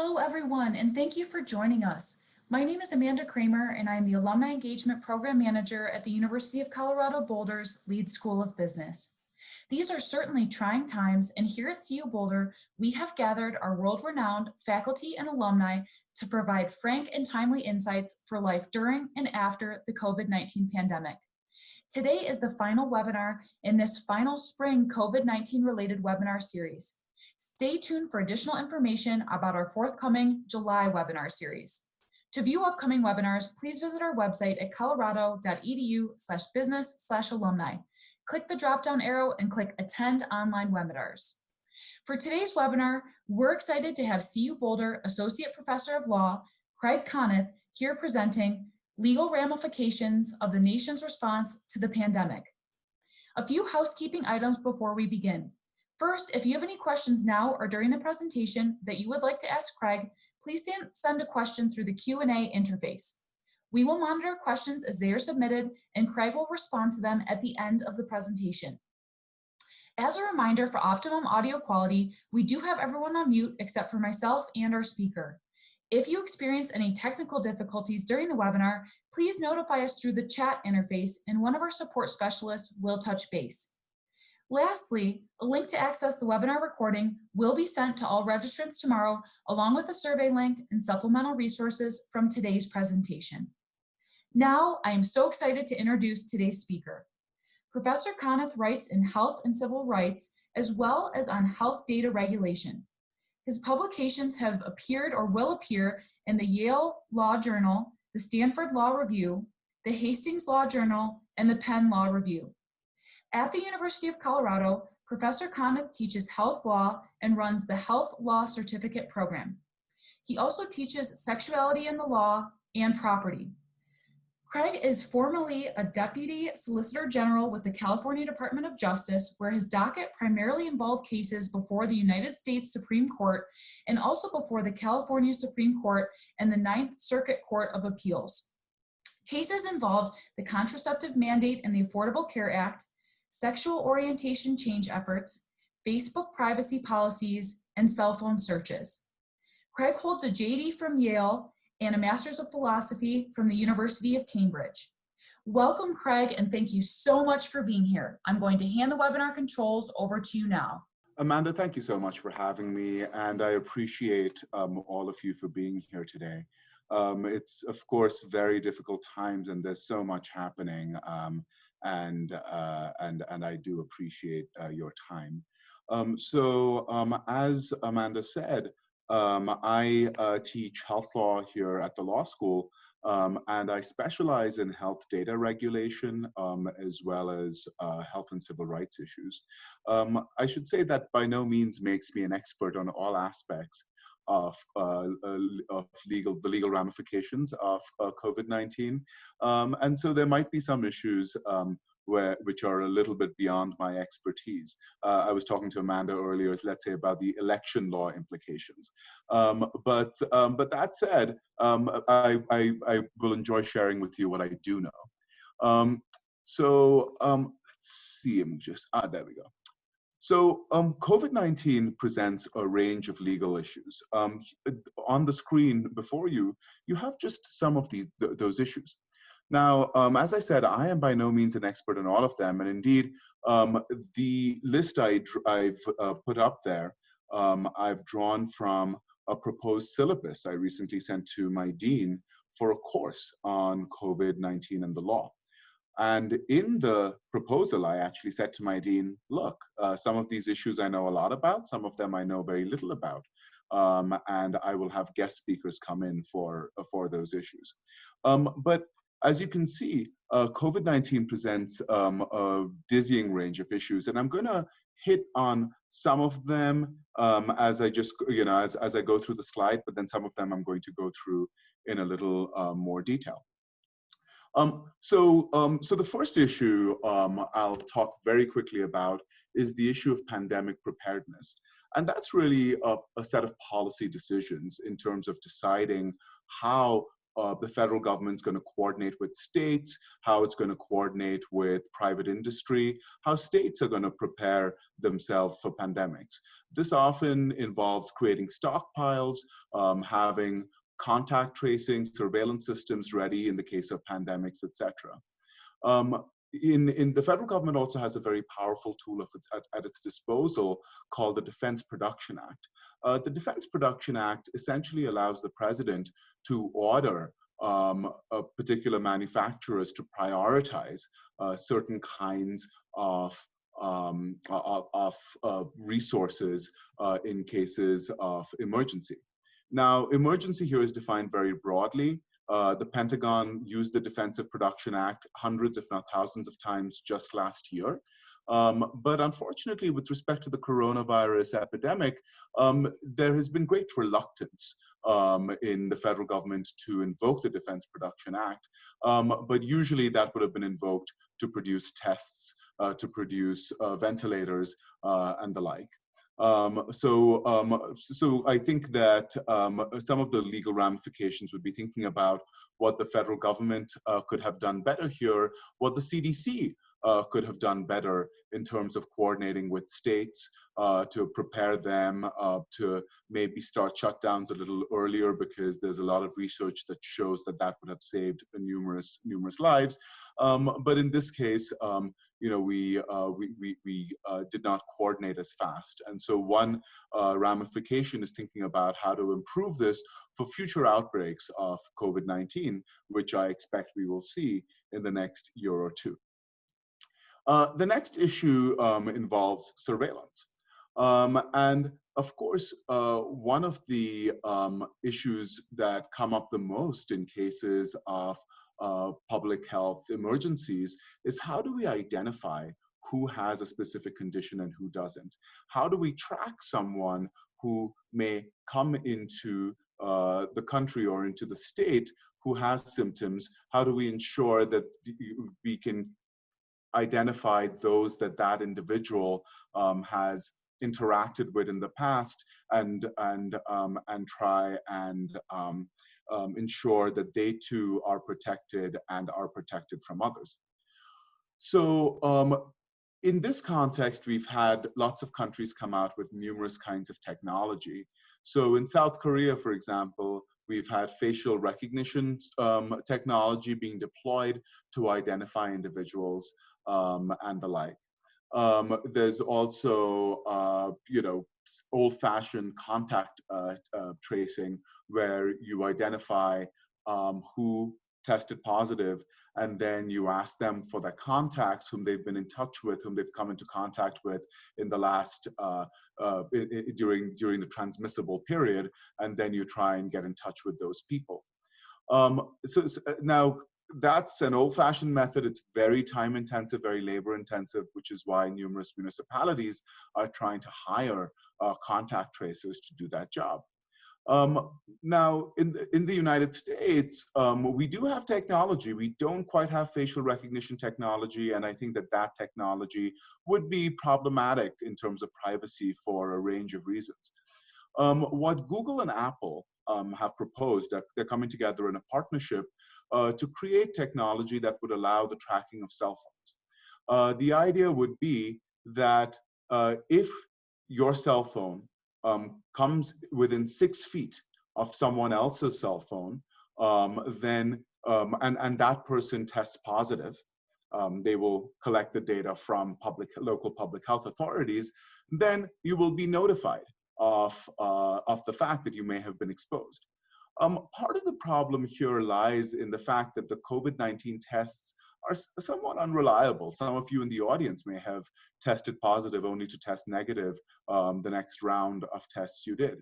Hello, everyone, and thank you for joining us. My name is Amanda Kramer, and I am the Alumni Engagement Program Manager at the University of Colorado Boulder's Leeds School of Business. These are certainly trying times, and here at CU Boulder, we have gathered our world-renowned faculty and alumni to provide frank and timely insights for life during and after the COVID-19 pandemic. Today is the final webinar in this final spring COVID-19 related webinar series. Stay tuned for additional information about our forthcoming July webinar series. To view upcoming webinars, please visit our website at colorado.edu/business/alumni. Click the drop-down arrow and click Attend Online Webinars. For today's webinar, we're excited to have CU Boulder Associate Professor of Law, Craig Konnoth, here presenting Legal Ramifications of the Nation's Response to the Pandemic. A few housekeeping items before we begin. First, if you have any questions now or during the presentation that you would like to ask Craig, please send a question through the Q&A interface. We will monitor questions as they are submitted, and Craig will respond to them at the end of the presentation. As a reminder, for optimum audio quality, we do have everyone on mute except for myself and our speaker. If you experience any technical difficulties during the webinar, please notify us through the chat interface, and one of our support specialists will touch base. Lastly, a link to access the webinar recording will be sent to all registrants tomorrow, along with a survey link and supplemental resources from today's presentation. Now, I am so excited to introduce today's speaker. Professor Konnoth writes in Health and Civil Rights, as well as on health data regulation. His publications have appeared or will appear in the Yale Law Journal, the Stanford Law Review, the Hastings Law Journal, and the Penn Law Review. At the University of Colorado, Professor Konnoth teaches health law and runs the Health Law Certificate Program. He also teaches sexuality in the law and property. Craig is formerly a Deputy Solicitor General with the California Department of Justice, where his docket primarily involved cases before the United States Supreme Court and also before the California Supreme Court and the Ninth Circuit Court of Appeals. Cases involved the contraceptive mandate and the Affordable Care Act, sexual orientation change efforts, Facebook privacy policies, and cell phone searches. Craig holds a JD from Yale and a Master's of Philosophy from the University of Cambridge. Welcome, Craig, and thank you so much for being here. I'm going to hand the webinar controls over to you now. Amanda, thank you so much for having me, and I appreciate all of you for being here today. It's, of course, very difficult times, and there's so much happening, and I do appreciate your time. As Amanda said, I teach health law here at the law school, and I specialize in health data regulation as well as health and civil rights issues. I should say that by no means makes me an expert on all aspects of the legal ramifications of COVID-19, and so there might be some issues which are a little bit beyond my expertise. I was talking to Amanda earlier, let's say, about the election law implications. But that said, I will enjoy sharing with you what I do know. Let's see, there we go. So COVID-19 presents a range of legal issues. On the screen before you, you have just some of those issues. Now, as I said, I am by no means an expert in all of them, and indeed, the list I've put up there, I've drawn from a proposed syllabus I recently sent to my dean for a course on COVID-19 and the law. And in the proposal, I actually said to my dean, look, some of these issues I know a lot about, some of them I know very little about, and I will have guest speakers come in for those issues. But as you can see, COVID-19 presents a dizzying range of issues, and I'm going to hit on some of them as I just, as I go through the slide, but then some of them I'm going to go through in a little more detail. So the first issue I'll talk very quickly about is the issue of pandemic preparedness. And that's really a set of policy decisions in terms of deciding how the federal government's going to coordinate with states, how it's going to coordinate with private industry, how states are going to prepare themselves for pandemics. This often involves creating stockpiles, having contact tracing, surveillance systems ready in the case of pandemics, etc. The federal government also has a very powerful tool at its disposal called the Defense Production Act. The Defense Production Act essentially allows the president to order particular manufacturers to prioritize certain kinds of resources in cases of emergency. Now, emergency here is defined very broadly. The Pentagon used the Defensive Production Act hundreds, if not thousands of times just last year. But unfortunately, with respect to the coronavirus epidemic, there has been great reluctance in the federal government to invoke the Defense Production Act. But usually that would have been invoked to produce tests, to produce ventilators, and the like. So I think that some of the legal ramifications would be thinking about what the federal government could have done better here, what the CDC could have done better in terms of coordinating with states to prepare them to maybe start shutdowns a little earlier, because there's a lot of research that shows that that would have saved numerous lives. But in this case, we did not coordinate as fast. And so one ramification is thinking about how to improve this for future outbreaks of COVID-19, which I expect we will see in the next year or two. The next issue involves surveillance. And of course, one of the issues that come up the most in cases of public health emergencies is, how do we identify who has a specific condition and who doesn't? How do we track someone who may come into the country or into the state who has symptoms? How do we ensure that we can identify those that individual has interacted with in the past, and try and ensure that they too are protected and are protected from others. So in this context, we've had lots of countries come out with numerous kinds of technology. So in South Korea, for example, we've had facial recognition technology being deployed to identify individuals and the like. There's also, old-fashioned contact tracing, where you identify who tested positive, and then you ask them for their contacts, whom they've been in touch with, whom they've come into contact with in the last, during the transmissible period, and then you try and get in touch with those people. So now, that's an old-fashioned method. It's very time-intensive, very labor-intensive, which is why numerous municipalities are trying to hire contact tracers to do that job. Now, in the United States, we do have technology. We don't quite have facial recognition technology, and I think that technology would be problematic in terms of privacy for a range of reasons. What Google and Apple have proposed, that they're coming together in a partnership to create technology that would allow the tracking of cell phones. The idea would be that if your cell phone comes within 6 feet of someone else's cell phone, then and that person tests positive, they will collect the data from local public health authorities. Then you will be notified of the fact that you may have been exposed. Part of the problem here lies in the fact that the COVID-19 tests are somewhat unreliable. Some of you in the audience may have tested positive only to test negative the next round of tests you did.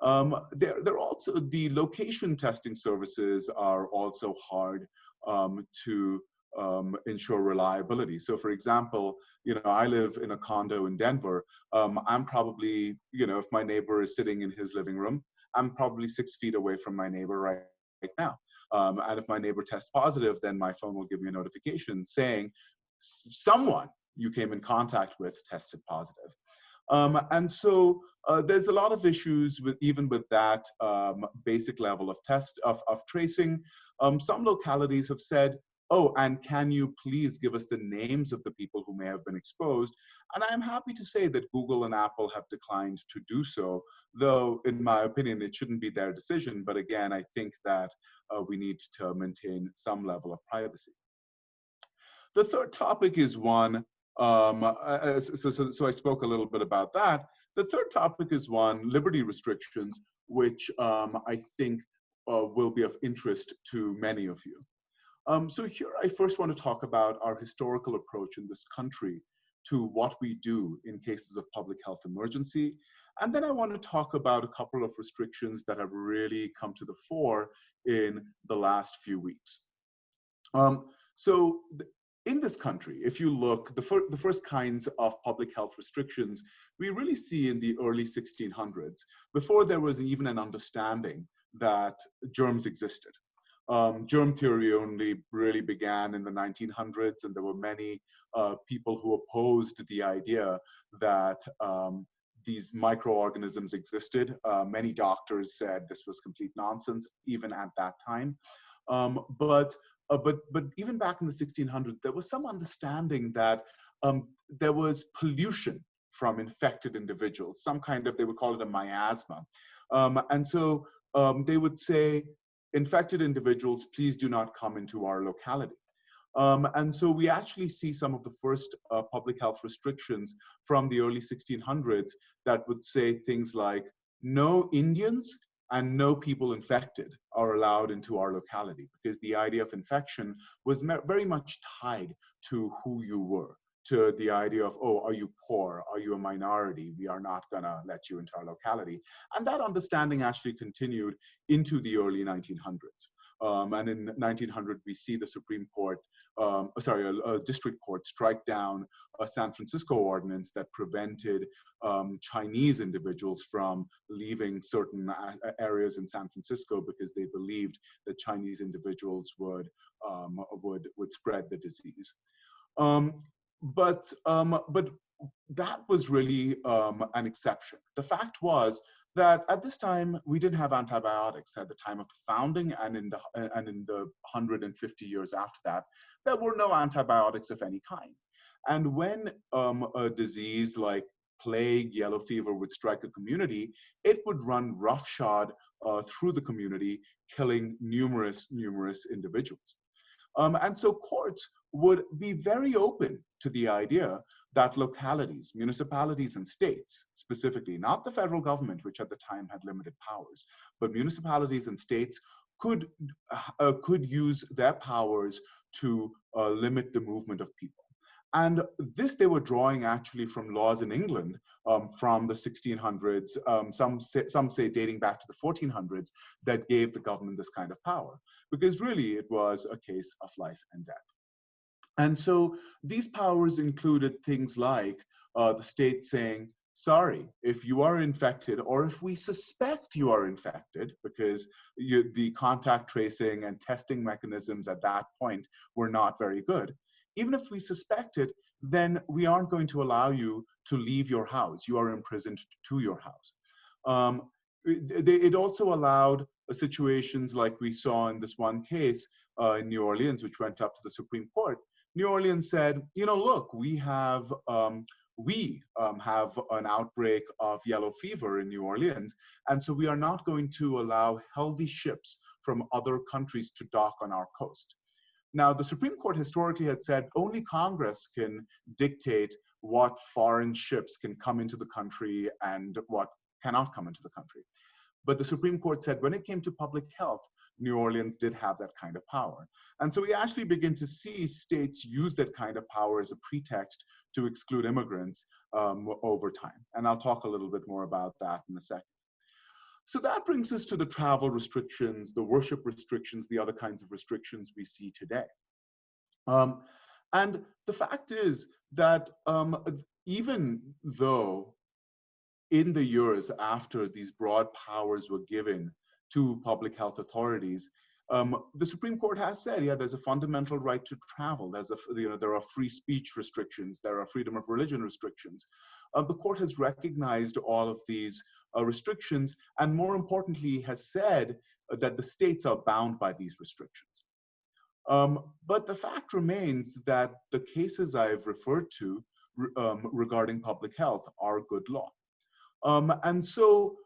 They're also, the location testing services are also hard to ensure reliability. So for example, I live in a condo in Denver. I'm probably, if my neighbor is sitting in his living room, I'm probably 6 feet away from my neighbor right now. And if my neighbor tests positive, then my phone will give me a notification saying someone you came in contact with tested positive. And so there's a lot of issues with even with that basic level of tracing. Some localities have said, oh, and can you please give us the names of the people who may have been exposed? And I'm happy to say that Google and Apple have declined to do so, though in my opinion, it shouldn't be their decision. But again, I think that we need to maintain some level of privacy. The third topic is one, so I spoke a little bit about that. The third topic is one, liberty restrictions, which I think will be of interest to many of you. So here I first want to talk about our historical approach in this country to what we do in cases of public health emergency. And then I want to talk about a couple of restrictions that have really come to the fore in the last few weeks. In this country, if you look, the first kinds of public health restrictions we really see in the early 1600s, before there was even an understanding that germs existed. Germ theory only really began in the 1900s, and there were many people who opposed the idea that these microorganisms existed. Many doctors said this was complete nonsense, even at that time. But even back in the 1600s, there was some understanding that there was pollution from infected individuals, some kind of, they would call it a miasma. And so they would say, infected individuals, please do not come into our locality. And so we actually see some of the first public health restrictions from the early 1600s that would say things like, no Indians and no people infected are allowed into our locality, because the idea of infection was very much tied to who you were, to the idea of, oh, are you poor? Are you a minority? We are not gonna let you into our locality. And that understanding actually continued into the early 1900s. And in 1900, we see the Supreme Court, a district court strike down a San Francisco ordinance that prevented Chinese individuals from leaving certain areas in San Francisco because they believed that Chinese individuals would spread the disease. But that was really an exception. The fact was that at this time we didn't have antibiotics at the time of the founding, and in the 150 years after that, there were no antibiotics of any kind. And when a disease like plague, yellow fever would strike a community, it would run roughshod through the community, killing numerous individuals. And so courts would be very open to the idea that localities, municipalities and states, specifically, not the federal government, which at the time had limited powers, but municipalities and states could use their powers to limit the movement of people. And this they were drawing actually from laws in England from the 1600s, some say dating back to the 1400s, that gave the government this kind of power, because really it was a case of life and death. And so these powers included things like the state saying, sorry, if you are infected, or if we suspect you are infected, because the contact tracing and testing mechanisms at that point were not very good, even if we suspect it, then we aren't going to allow you to leave your house. You are imprisoned to your house. It also allowed situations like we saw in this one case in New Orleans, which went up to the Supreme Court. New Orleans said, you know, look, we have an outbreak of yellow fever in New Orleans, and so we are not going to allow healthy ships from other countries to dock on our coast. Now, the Supreme Court historically had said only Congress can dictate what foreign ships can come into the country and what cannot come into the country. But the Supreme Court said when it came to public health, New Orleans did have that kind of power. And so we actually begin to see states use that kind of power as a pretext to exclude immigrants over time. And I'll talk a little bit more about that in a second. So that brings us to the travel restrictions, the worship restrictions, the other kinds of restrictions we see today. And the fact is that even though in the years after these broad powers were given to public health authorities, The Supreme Court has said, yeah, there's a fundamental right to travel. There are free speech restrictions. There are freedom of religion restrictions. The court has recognized all of these restrictions, and more importantly, has said that the states are bound by these restrictions. But the fact remains that the cases I've referred to regarding public health are good law. And so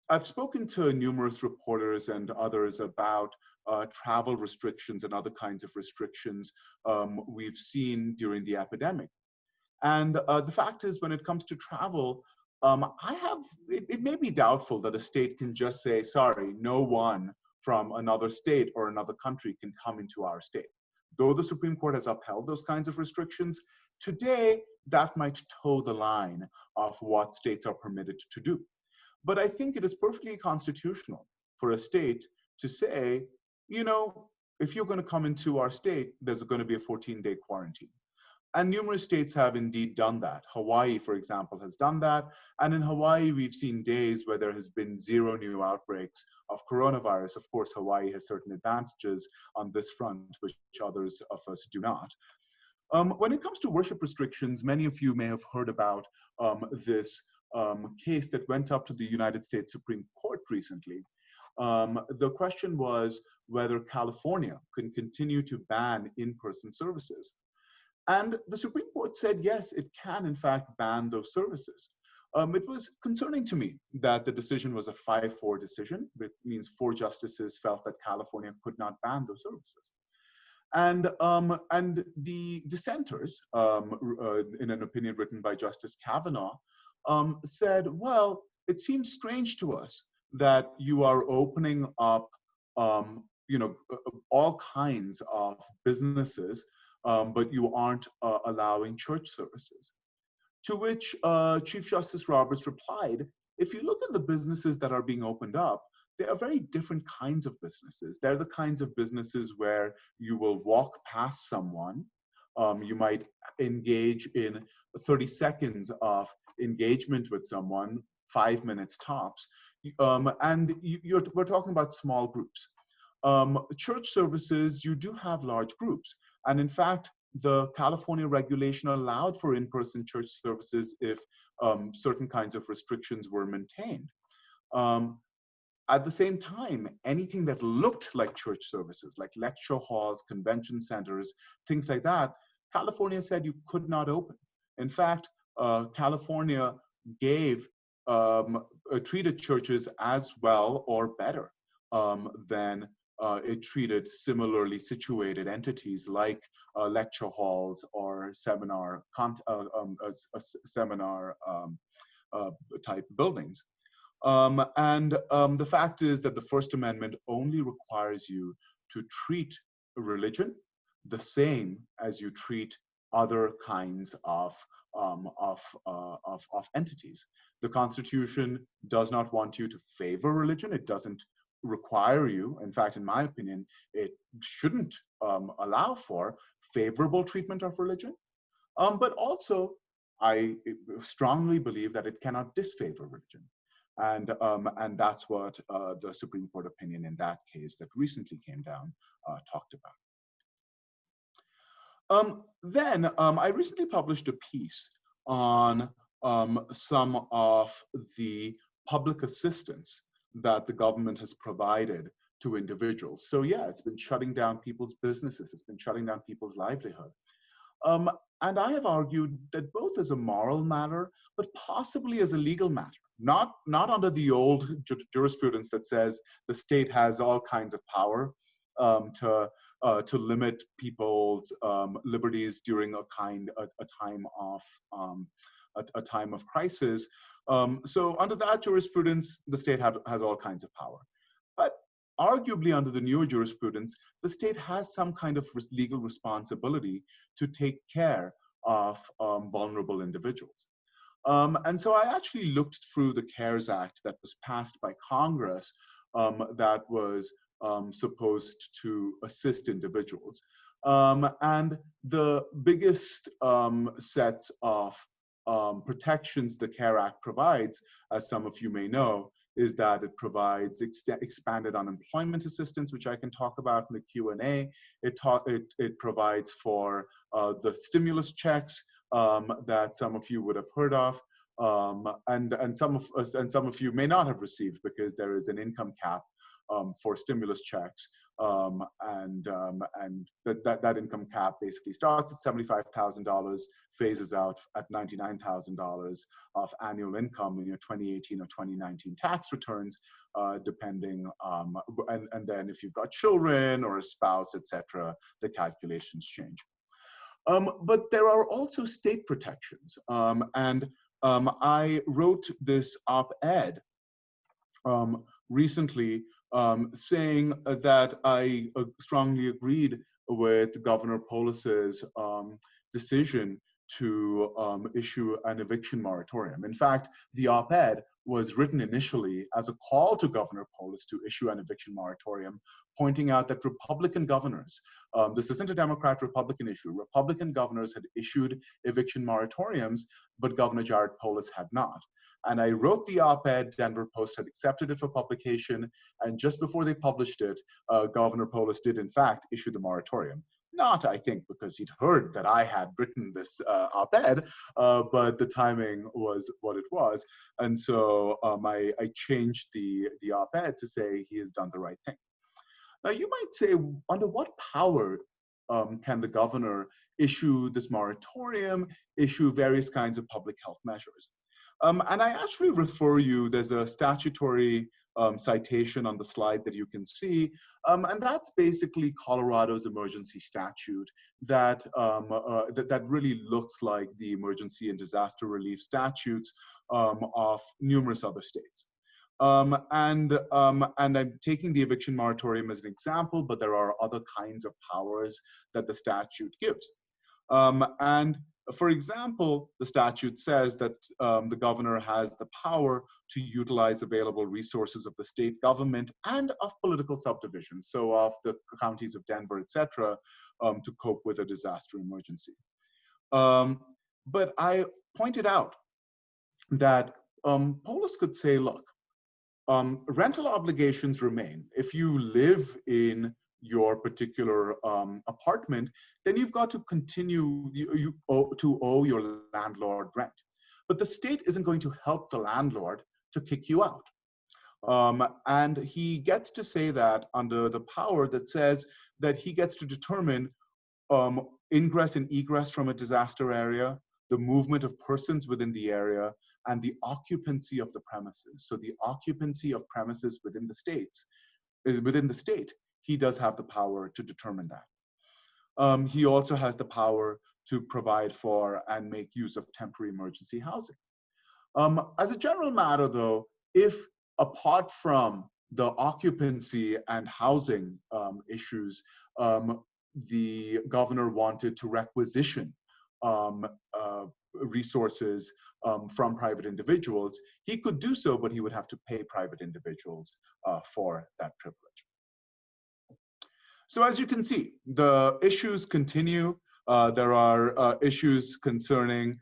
I've spoken to numerous reporters and others about travel restrictions and other kinds of restrictions we've seen during the epidemic. And the fact is, when it comes to travel, it may be doubtful that a state can just say, sorry, no one from another state or another country can come into our state. Though the Supreme Court has upheld those kinds of restrictions, today that might toe the line of what states are permitted to do. But I think it is perfectly constitutional for a state to say, you know, if you're going to come into our state, there's going to be a 14-day quarantine. And numerous states have indeed done that. Hawaii, for example, has done that. And in Hawaii, we've seen days where there has been 0 new outbreaks of coronavirus. Of course, Hawaii has certain advantages on this front, which others of us do not. When it comes to worship restrictions, many of you may have heard about this case that went up to the United States Supreme Court recently. The question was whether California can continue to ban in-person services. And the Supreme Court said, yes, it can in fact ban those services. It was concerning to me that the decision was a 5-4 decision, which means 4 justices felt that California could not ban those services. And the dissenters, in an opinion written by Justice Kavanaugh, said, well, it seems strange to us that you are opening up, all kinds of businesses, but you aren't allowing church services. To which Chief Justice Roberts replied, if you look at the businesses that are being opened up, they are very different kinds of businesses. They're the kinds of businesses where you will walk past someone. You might engage in 30 seconds of engagement with someone, 5 minutes tops. We're talking about small groups. Church services, you do have large groups. And in fact, the California regulation allowed for in-person church services if certain kinds of restrictions were maintained. At the same time, anything that looked like church services, like lecture halls, convention centers, things like that, California said you could not open. In fact, California treated churches as well or better than it treated similarly situated entities like lecture halls or seminar type buildings. The fact is that the First Amendment only requires you to treat religion the same as you treat other kinds of entities. The Constitution does not want you to favor religion. It doesn't require you. In fact, in my opinion, it shouldn't allow for favorable treatment of religion. But also, I strongly believe that it cannot disfavor religion. And that's what the Supreme Court opinion in that case that recently came down talked about. Then I recently published a piece on some of the public assistance that the government has provided to individuals. So yeah, it's been shutting down people's businesses. It's been shutting down people's livelihood. And I have argued that both as a moral matter, but possibly as a legal matter, not under the old jurisprudence that says the state has all kinds of power to limit people's liberties during a time of crisis. So under that jurisprudence, the state has all kinds of power. But arguably under the newer jurisprudence, the state has some kind of legal responsibility to take care of vulnerable individuals. And so I actually looked through the CARES Act that was passed by Congress that was supposed to assist individuals. And the biggest sets of protections the CARE Act provides, as some of you may know, is that it provides expanded unemployment assistance, which I can talk about in the Q&A. It provides for the stimulus checks that some of you would have heard of, and some of you may not have received because there is an income cap for stimulus checks, and that income cap basically starts at $75,000, phases out at $99,000 of annual income in your 2018 or 2019 tax returns, depending, and then if you've got children or a spouse, etc., the calculations change. But there are also state protections, and I wrote this op-ed recently saying that I strongly agreed with Governor Polis's decision to issue an eviction moratorium. In fact, the op-ed was written initially as a call to Governor Polis to issue an eviction moratorium, pointing out that Republican governors, this isn't a Democrat-Republican issue, Republican governors had issued eviction moratoriums, but Governor Jared Polis had not. And I wrote the op-ed, Denver Post had accepted it for publication, and just before they published it, Governor Polis did in fact issue the moratorium. Not, I think, because he'd heard that I had written this op-ed, but the timing was what it was. And so I changed the op-ed to say he has done the right thing. Now you might say, under what power can the governor issue this moratorium, issue various kinds of public health measures? And I actually refer you, there's a statutory citation on the slide that you can see, and that's basically Colorado's emergency statute that, that really looks like the emergency and disaster relief statutes of numerous other states. And I'm taking the eviction moratorium as an example, but there are other kinds of powers that the statute gives. And for example, the statute says that the governor has the power to utilize available resources of the state government and of political subdivisions, so of the counties of Denver, et cetera, to cope with a disaster emergency. But I pointed out that Polis could say, look, rental obligations remain. If you live in your particular apartment, then you've got to continue to owe your landlord rent. But the state isn't going to help the landlord to kick you out. And he gets to say that under the power that says that he gets to determine ingress and egress from a disaster area, the movement of persons within the area, and the occupancy of the premises. So the occupancy of premises within the state, he does have the power to determine that. He also has the power to provide for and make use of temporary emergency housing. As a general matter though, if apart from the occupancy and housing issues, the governor wanted to requisition resources from private individuals, he could do so, but he would have to pay private individuals for that privilege. So as you can see, the issues continue. There are issues concerning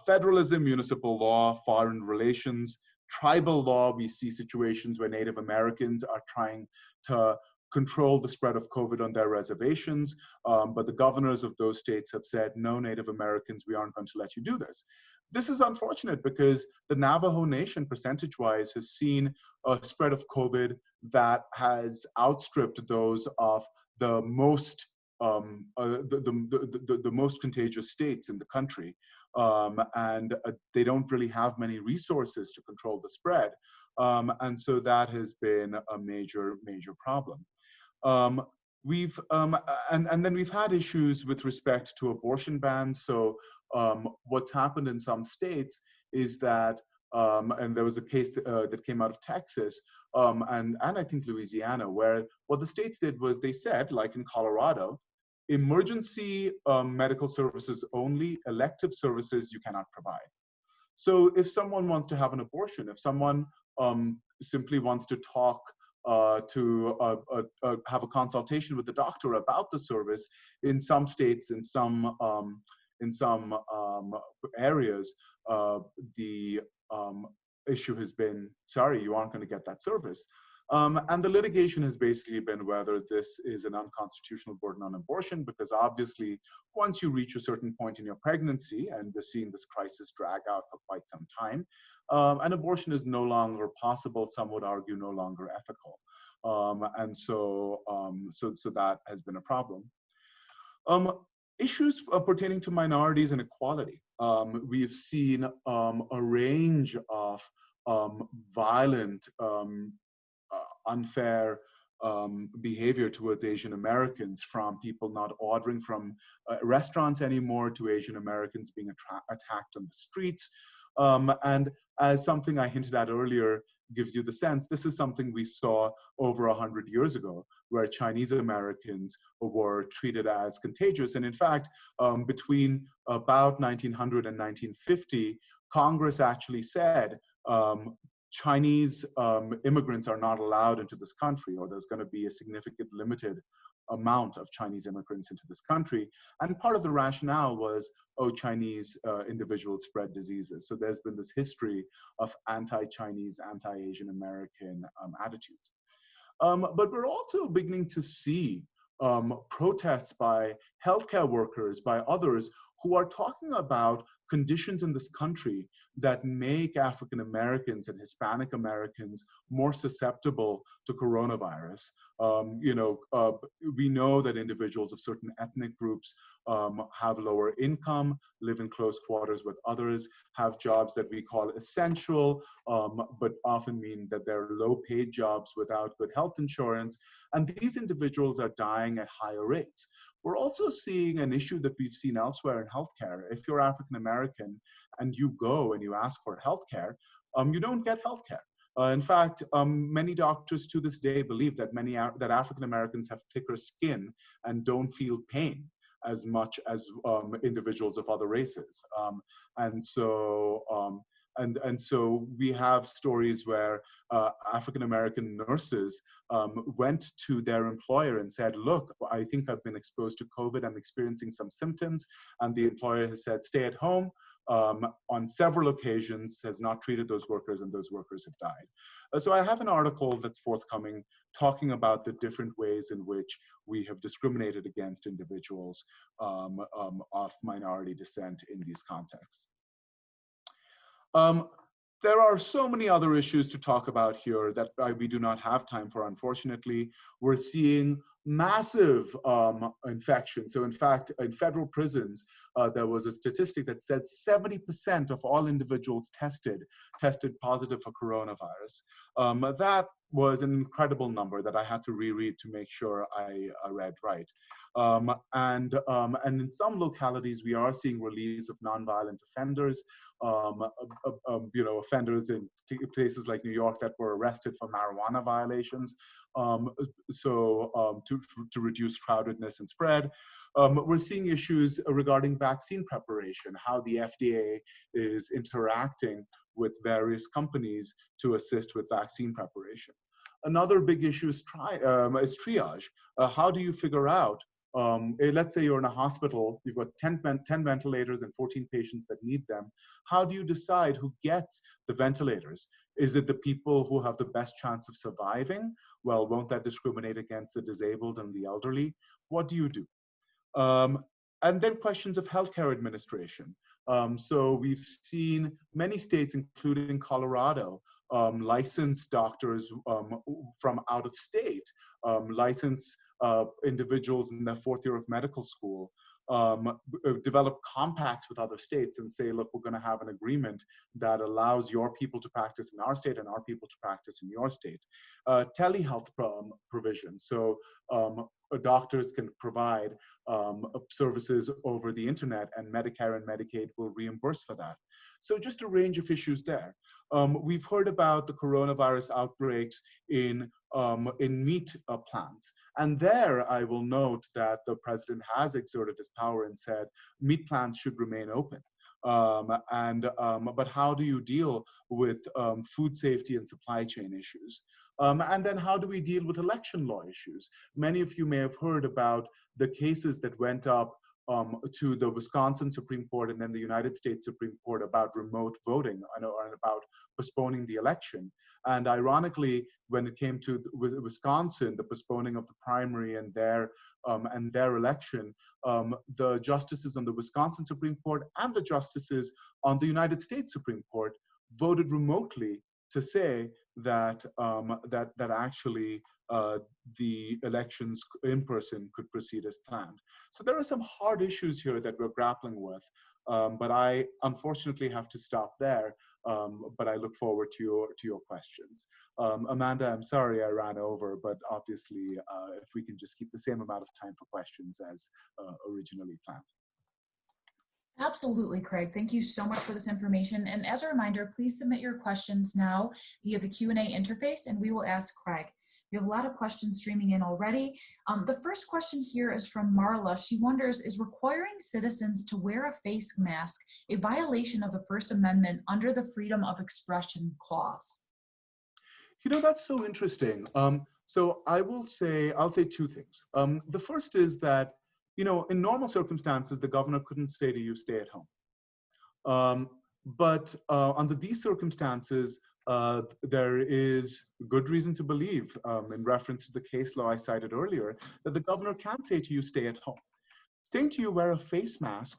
federalism, municipal law, foreign relations, tribal law. We see situations where Native Americans are trying to control the spread of COVID on their reservations, but the governors of those states have said, no, Native Americans, we aren't going to let you do this. This is unfortunate because the Navajo Nation, percentage-wise, has seen a spread of COVID that has outstripped those of the most the most contagious states in the country, and they don't really have many resources to control the spread, and so that has been a major problem. And then we've had issues with respect to abortion bans. So what's happened in some states is that, and there was a case that came out of Texas and I think Louisiana, where what the states did was they said, like in Colorado, emergency medical services only, elective services you cannot provide. So if someone wants to have an abortion, if someone simply wants to talk have a consultation with the doctor about the service, in some states, in some areas, the issue has been, sorry, you aren't going to get that service. And the litigation has basically been whether this is an unconstitutional burden on abortion, because obviously, once you reach a certain point in your pregnancy, and we're seeing this crisis drag out for quite some time, an abortion is no longer possible, some would argue no longer ethical. So that has been a problem. Issues pertaining to minorities and equality. We've seen a range of violent, unfair behavior towards Asian Americans, from people not ordering from restaurants anymore to Asian Americans being attacked on the streets. And as something I hinted at earlier gives you the sense, this is something we saw over 100 years ago, where Chinese Americans were treated as contagious. And in fact, between about 1900 and 1950, Congress actually said, Chinese immigrants are not allowed into this country, or there's going to be a significant limited amount of Chinese immigrants into this country. And part of the rationale was, oh, Chinese individuals spread diseases. So there's been this history of anti-Chinese, anti-Asian American attitudes. But we're also beginning to see protests by healthcare workers, by others, who are talking about conditions in this country that make African Americans and Hispanic Americans more susceptible to coronavirus. We know that individuals of certain ethnic groups have lower income, live in close quarters with others, have jobs that we call essential, but often mean that they're low-paid jobs without good health insurance. And these individuals are dying at higher rates. We're also seeing an issue that we've seen elsewhere in healthcare. If you're African American and you go and you ask for healthcare, you don't get healthcare. In fact, many doctors to this day believe that that African Americans have thicker skin and don't feel pain as much as individuals of other races. And so we have stories where African American nurses went to their employer and said, look, I think I've been exposed to COVID, I'm experiencing some symptoms. And the employer has said, stay at home. On several occasions has not treated those workers, and those workers have died. So I have an article that's forthcoming talking about the different ways in which we have discriminated against individuals of minority descent in these contexts. There are so many other issues to talk about here that we do not have time for, unfortunately. We're seeing massive infection. So in fact, in federal prisons, there was a statistic that said 70% of all individuals tested positive for coronavirus. That was an incredible number that I had to reread to make sure I read right. And in some localities, we are seeing release of nonviolent offenders, offenders in places like New York that were arrested for marijuana violations, to reduce crowdedness and spread. We're seeing issues regarding vaccine preparation, how the FDA is interacting with various companies to assist with vaccine preparation. Another big issue is triage. How do you figure out, let's say you're in a hospital, you've got 10 ventilators and 14 patients that need them. How do you decide who gets the ventilators? Is it the people who have the best chance of surviving? Well, won't that discriminate against the disabled and the elderly? What do you do? And then questions of healthcare administration. So we've seen many states, including Colorado, license doctors from out of state, license individuals in their fourth year of medical school, develop compacts with other states and say, look, we're going to have an agreement that allows your people to practice in our state and our people to practice in your state. Telehealth provisions. So doctors can provide services over the internet, and Medicare and Medicaid will reimburse for that. So just a range of issues there. We've heard about the coronavirus outbreaks in meat plants. And there I will note that the president has exerted his power and said meat plants should remain open. But how do you deal with food safety and supply chain issues? And then how do we deal with election law issues? Many of you may have heard about the cases that went up to the Wisconsin Supreme Court and then the United States Supreme Court about remote voting and about postponing the election. And ironically, when it came to Wisconsin, the postponing of the primary and their election, the justices on the Wisconsin Supreme Court and the justices on the United States Supreme Court voted remotely to say that that actually the elections in person could proceed as planned. So there are some hard issues here that we're grappling with, but I unfortunately have to stop there. But I look forward to your questions. Amanda, I'm sorry I ran over, but obviously if we can just keep the same amount of time for questions as originally planned. Absolutely, Craig. Thank you so much for this information. And as a reminder, please submit your questions now via the Q&A interface, and we will ask Craig. We have a lot of questions streaming in already. The first question here is from Marla. She wonders, is requiring citizens to wear a face mask a violation of the First Amendment under the Freedom of Expression Clause? You know, that's so interesting. So I'll say two things. The first is that, you know, in normal circumstances, the governor couldn't say to you, stay at home. But under these circumstances, there is good reason to believe, in reference to the case law I cited earlier, that the governor can say to you, stay at home. Saying to you, wear a face mask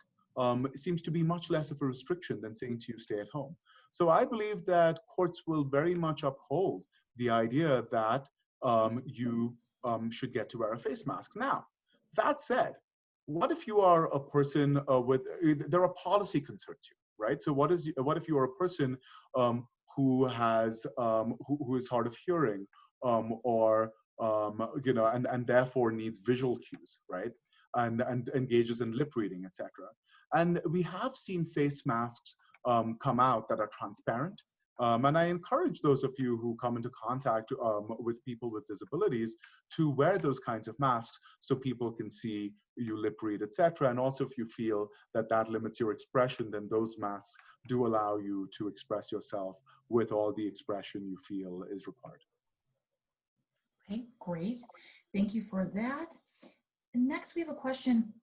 seems to be much less of a restriction than saying to you, stay at home. So I believe that courts will very much uphold the idea that you should get to wear a face mask. Now, that said, what if you are a person there are policy concerns here, right? So what if you are a person who is hard of hearing, or you know, and therefore needs visual cues, right? And engages in lip reading, etc. And we have seen face masks come out that are transparent. And I encourage those of you who come into contact with people with disabilities to wear those kinds of masks so people can see you lip read, etc. And also if you feel that that limits your expression, then those masks do allow you to express yourself with all the expression you feel is required. Okay, great. Thank you for that. Next, we have a question.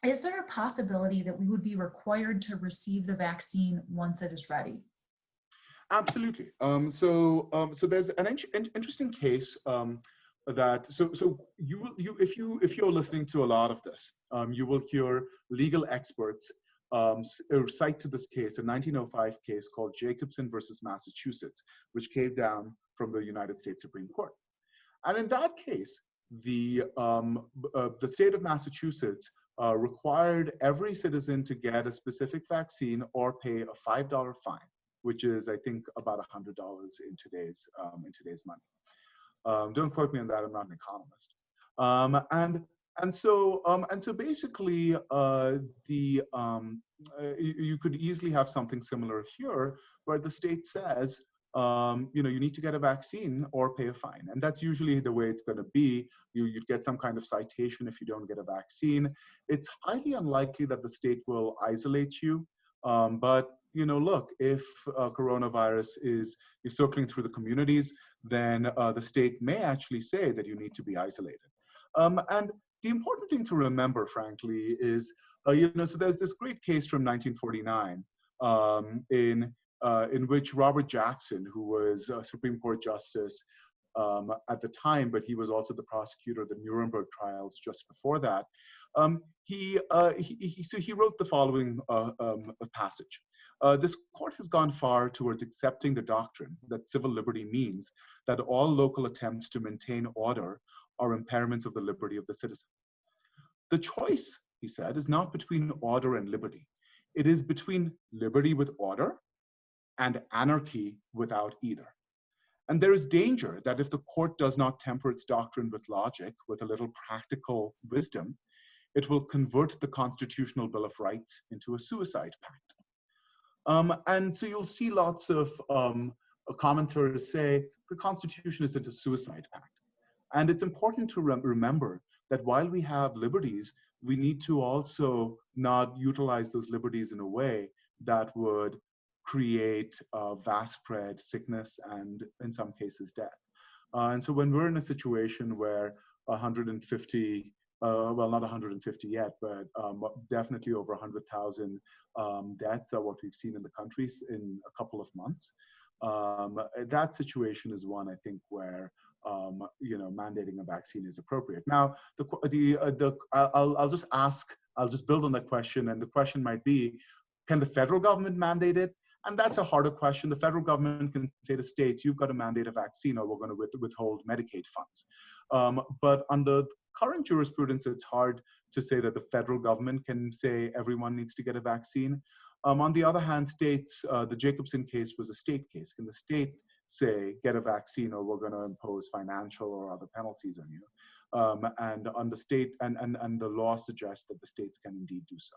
Is there a possibility that we would be required to receive the vaccine once it is ready? Absolutely. So there's an interesting case that if you're listening to a lot of this, you will hear legal experts cite to this case, a 1905 case called Jacobson versus Massachusetts, which came down from the United States Supreme Court. And in that case, the state of Massachusetts required every citizen to get a specific vaccine or pay a $5 fine, which is, I think, about $100 in today's money. Don't quote me on that. I'm not an economist. And so basically, you could easily have something similar here, where the state says, you know, you need to get a vaccine or pay a fine, and that's usually the way it's going to be. You'd get some kind of citation if you don't get a vaccine. It's highly unlikely that the state will isolate you, but you know, look, if coronavirus is circling through the communities, then the state may actually say that you need to be isolated. And the important thing to remember, frankly, is, you know, so there's this great case from 1949 in which Robert Jackson, who was a Supreme Court justice at the time, but he was also the prosecutor of the Nuremberg trials just before that, he wrote the following passage. This court has gone far towards accepting the doctrine that civil liberty means that all local attempts to maintain order are impairments of the liberty of the citizen. The choice, he said, is not between order and liberty. It is between liberty with order and anarchy without either. And there is danger that if the court does not temper its doctrine with logic, with a little practical wisdom, it will convert the Constitutional Bill of Rights into a suicide pact. And so you'll see lots of commenters say the Constitution isn't a suicide pact. And it's important to remember that while we have liberties, we need to also not utilize those liberties in a way that would create vast spread sickness and in some cases death. And so when we're in a situation where 150 well, not 150 yet, but definitely over 100,000 deaths are what we've seen in the countries in a couple of months. That situation is one, I think, where mandating a vaccine is appropriate. Now, I'll just build on that question, and the question might be, can the federal government mandate it? And that's a harder question. The federal government can say to states, you've got to mandate a vaccine or we're going to withhold Medicaid funds. But under current jurisprudence, it's hard to say that the federal government can say everyone needs to get a vaccine. On the other hand, states, the Jacobson case was a state case. Can the state say, get a vaccine or we're going to impose financial or other penalties on you? And on the state, and the law suggests that the states can indeed do so.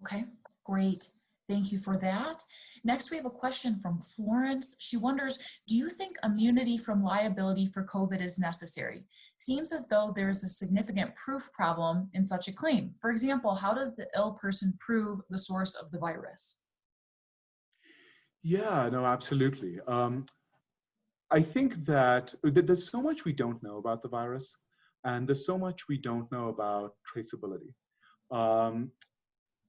Okay, great. Thank you for that. Next, we have a question from Florence. She wonders, do you think immunity from liability for COVID is necessary? Seems as though there is a significant proof problem in such a claim. For example, how does the ill person prove the source of the virus? Yeah, no, absolutely. I think that there's so much we don't know about the virus, and there's so much we don't know about traceability.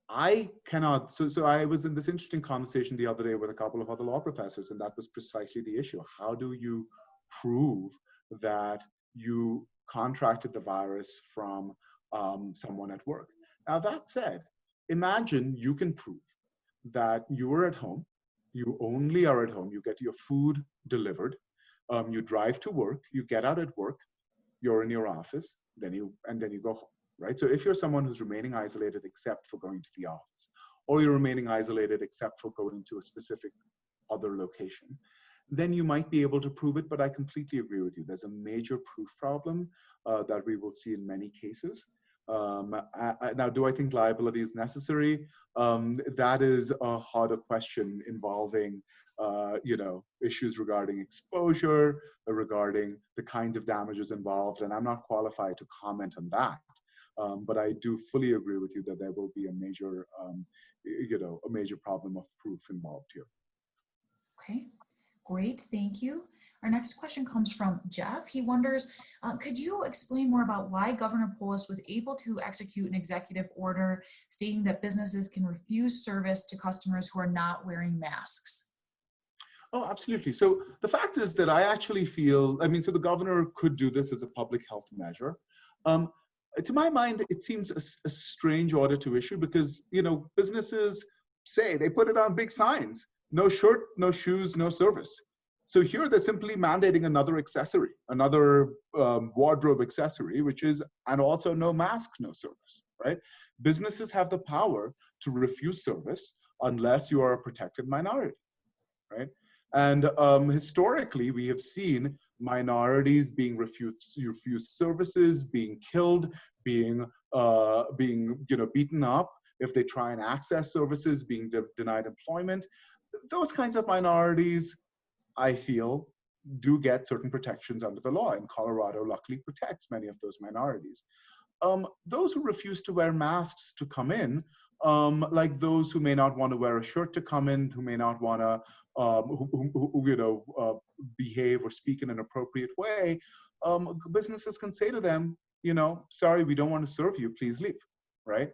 I cannot, so I was in this interesting conversation the other day with a couple of other law professors, and that was precisely the issue. How do you prove that you contracted the virus from someone at work? Now, that said, imagine you can prove that you were at home, you only are at home, you get your food delivered, you drive to work, you get out at work, you're in your office, then you go home. Right? So if you're someone who's remaining isolated except for going to the office, or you're remaining isolated except for going to a specific other location, then you might be able to prove it, but I completely agree with you. There's a major proof problem that we will see in many cases. Now, do I think liability is necessary? That is a harder question involving issues regarding exposure, regarding the kinds of damages involved, and I'm not qualified to comment on that. But I do fully agree with you that there will be a major, a major problem of proof involved here. Okay, great, thank you. Our next question comes from Jeff. He wonders, could you explain more about why Governor Polis was able to execute an executive order stating that businesses can refuse service to customers who are not wearing masks? Oh, absolutely. So the fact is that I actually feel, so the governor could do this as a public health measure. To my mind, it seems a strange order to issue because, businesses say, they put it on big signs, no shirt, no shoes, no service. So here they're simply mandating another accessory, another wardrobe accessory, which is, and also no mask, no service, right? Businesses have the power to refuse service unless you are a protected minority, right? And historically, we have seen minorities being refused services, being killed, being beaten up if they try and access services, being denied employment. Those kinds of minorities, I feel, do get certain protections under the law, and Colorado luckily protects many of those minorities. Those who refuse to wear masks to come in, like those who may not want to wear a shirt to come in, who may not want to behave or speak in an appropriate way, businesses can say to them, sorry, we don't want to serve you, please leave, right?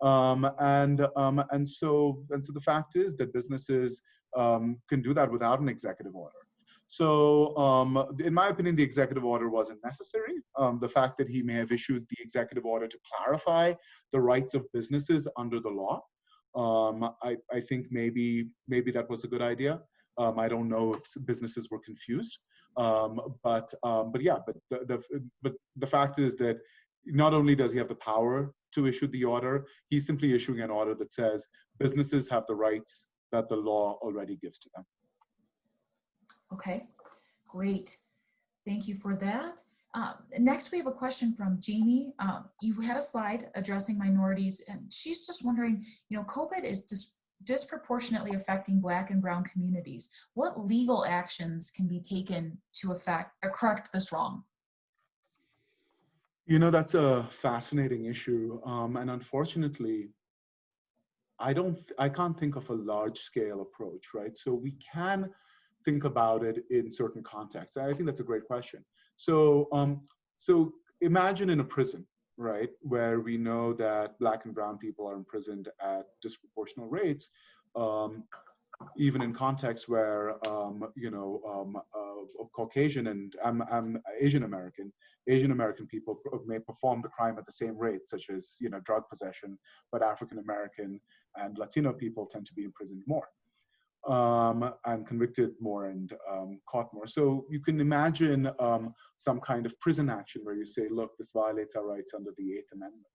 And so the fact is that businesses can do that without an executive order. So in my opinion, the executive order wasn't necessary. The fact that he may have issued the executive order to clarify the rights of businesses under the law, I think maybe that was a good idea. I don't know if businesses were confused, but the fact is that not only does he have the power to issue the order, he's simply issuing an order that says businesses have the rights that the law already gives to them. Okay, great. Thank you for that. Next, we have a question from Jamie. You had a slide addressing minorities, and she's just wondering, COVID is disproportionately affecting Black and Brown communities. What legal actions can be taken to correct this wrong? That's a fascinating issue, and unfortunately, I can't think of a large-scale approach, right? So we can think about it in certain contexts. I think that's a great question. So, so imagine in a prison, right, where we know that Black and brown people are imprisoned at disproportional rates, even in contexts where, Caucasian and I'm Asian American, Asian American people may perform the crime at the same rate, such as, drug possession, but African American and Latino people tend to be imprisoned more, and convicted more and caught more. So you can imagine some kind of prison action where you say, look, this violates our rights under the Eighth Amendment.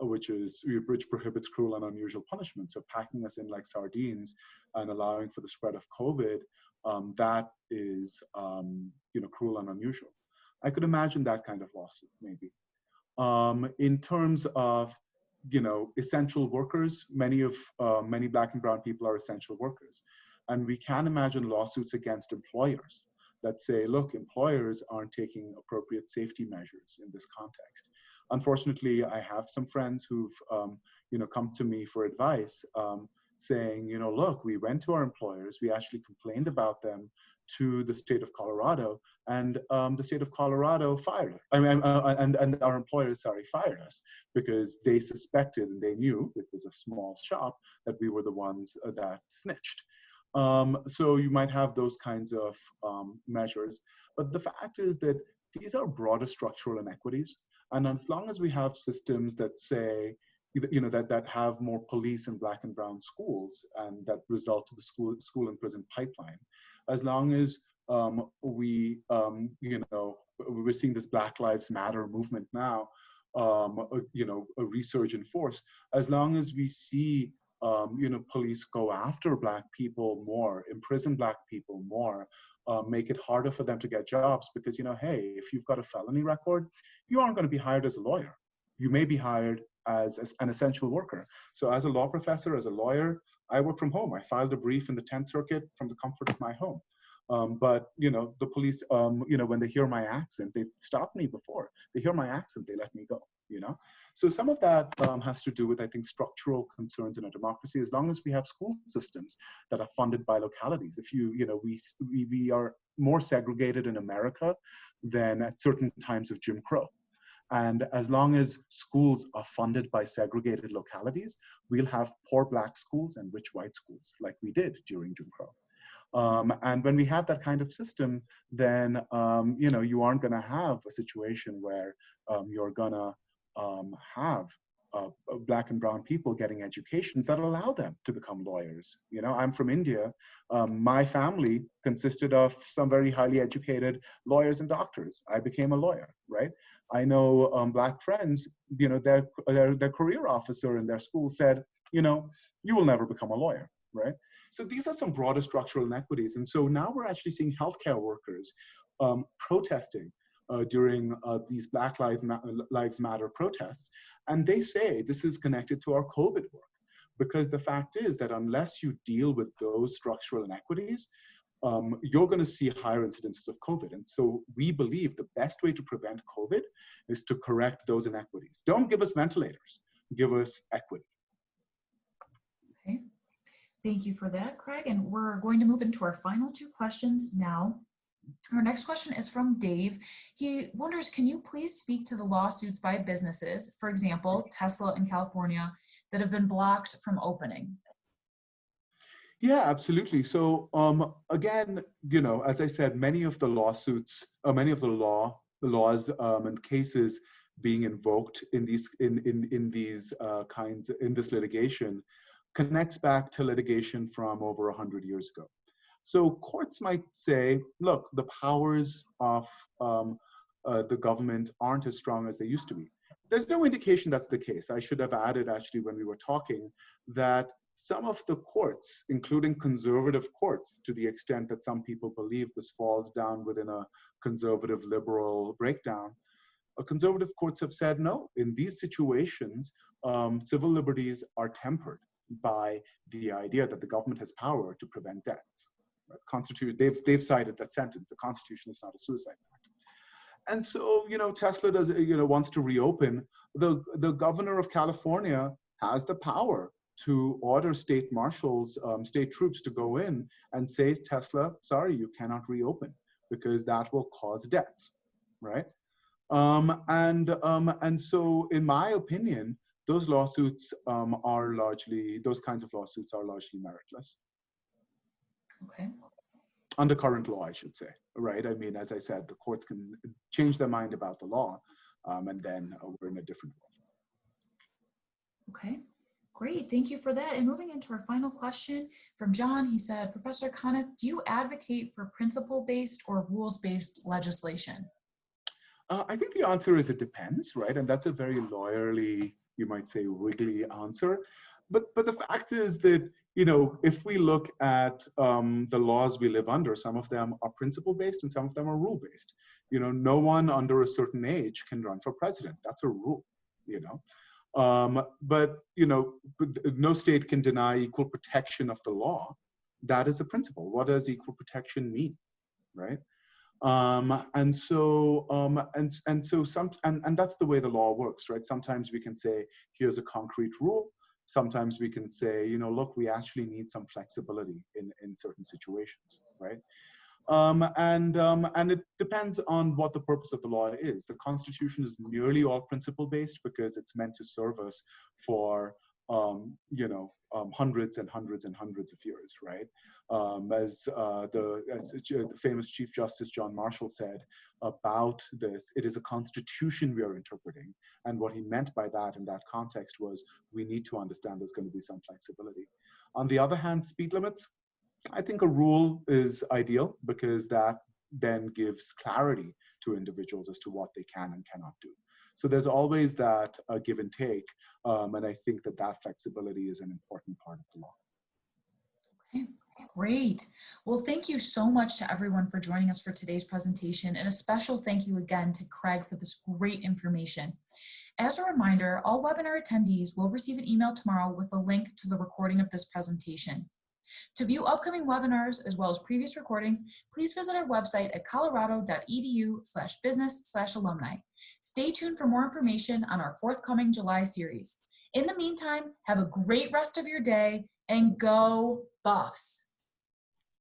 Which prohibits cruel and unusual punishment. So packing us in like sardines and allowing for the spread of COVID, that is, cruel and unusual. I could imagine that kind of lawsuit, maybe. In terms of, essential workers, many Black and brown people are essential workers. And we can imagine lawsuits against employers that say, look, employers aren't taking appropriate safety measures in this context. Unfortunately, I have some friends who've, come to me for advice, saying, look, we went to our employers, we actually complained about them to the state of Colorado, and the state of Colorado fired us. And our employers, fired us because they suspected and they knew, it was a small shop, that we were the ones that snitched. So you might have those kinds of measures. But the fact is that these are broader structural inequities. And as long as we have systems that say, that have more police in Black and brown schools and that result to the school and prison pipeline, as long as we're seeing this Black Lives Matter movement now, a resurge in force, as long as we see police go after Black people more, imprison Black people more, make it harder for them to get jobs because, hey, if you've got a felony record, you aren't going to be hired as a lawyer. You may be hired as an essential worker. So as a law professor, as a lawyer, I work from home. I filed a brief in the 10th Circuit from the comfort of my home. But, the police, when they hear my accent, they stopped me before. They hear my accent, they let me go, So some of that has to do with, I think, structural concerns in a democracy, as long as we have school systems that are funded by localities. If we are more segregated in America than at certain times of Jim Crow. And as long as schools are funded by segregated localities, we'll have poor Black schools and rich white schools like we did during Jim Crow. And when we have that kind of system, then, you aren't going to have a situation where you're going to have Black and brown people getting educations that allow them to become lawyers. I'm from India. My family consisted of some very highly educated lawyers and doctors. I became a lawyer, right? I know Black friends, their career officer in their school said, you will never become a lawyer, right? So these are some broader structural inequities. And so now we're actually seeing healthcare workers protesting during these Black Lives Matter protests. And they say this is connected to our COVID work, because the fact is that unless you deal with those structural inequities, you're going to see higher incidences of COVID. And so we believe the best way to prevent COVID is to correct those inequities. Don't give us ventilators, give us equity. Okay, thank you for that, Craig. And we're going to move into our final two questions now. Our next question is from Dave. He wonders, can you please speak to the lawsuits by businesses, for example, Tesla in California, that have been blocked from opening? Yeah, absolutely. So again, as I said, many of the lawsuits, many of the laws and cases being invoked in this litigation connects back to litigation from over 100 years ago. So courts might say, look, the powers of the government aren't as strong as they used to be. There's no indication that's the case. I should have added, actually, when we were talking, that some of the courts, including conservative courts, to the extent that some people believe this falls down within a conservative liberal breakdown, conservative courts have said, no, in these situations, civil liberties are tempered by the idea that the government has power to prevent deaths. They've cited that sentence: the Constitution is not a suicide pact. And so, Tesla wants to reopen. The governor of California has the power to order state marshals, state troops to go in and say, Tesla, sorry, you cannot reopen because that will cause deaths, right? And so, in my opinion, those lawsuits those kinds of lawsuits are largely meritless. Okay. Under current law, I should say, right? I mean, as I said, the courts can change their mind about the law, and then we're in a different world. Okay, great. Thank you for that. And moving into our final question from John, he said, Professor Konnoth, do you advocate for principle-based or rules-based legislation? I think the answer is it depends, right? And that's a very lawyerly, you might say, wiggly answer. But the fact is that, you know, if we look at the laws we live under, some of them are principle-based and some of them are rule-based. You know, no one under a certain age can run for president. That's a rule, you know. But, you know, no state can deny equal protection of the law. That is a principle. What does equal protection mean, right? And so that's the way the law works, right? Sometimes we can say, here's a concrete rule. Sometimes we can say, you know, look, we actually need some flexibility in certain situations, right? And it depends on what the purpose of the law is. The Constitution is nearly all principle-based because it's meant to serve us for you know, hundreds and hundreds and hundreds of years, right? As the famous Chief Justice John Marshall said about this, it is a constitution we are interpreting. And what he meant by that in that context was we need to understand there's going to be some flexibility. On the other hand, speed limits, I think a rule is ideal because that then gives clarity to individuals as to what they can and cannot do. So there's always that give and take, and I think that that flexibility is an important part of the law. Okay, great. Well, thank you so much to everyone for joining us for today's presentation, and a special thank you again to Craig for this great information. As a reminder, all webinar attendees will receive an email tomorrow with a link to the recording of this presentation. To view upcoming webinars as well as previous recordings, please visit our website at colorado.edu/business/alumni. Stay tuned for more information on our forthcoming July series. In the meantime, have a great rest of your day and go Buffs!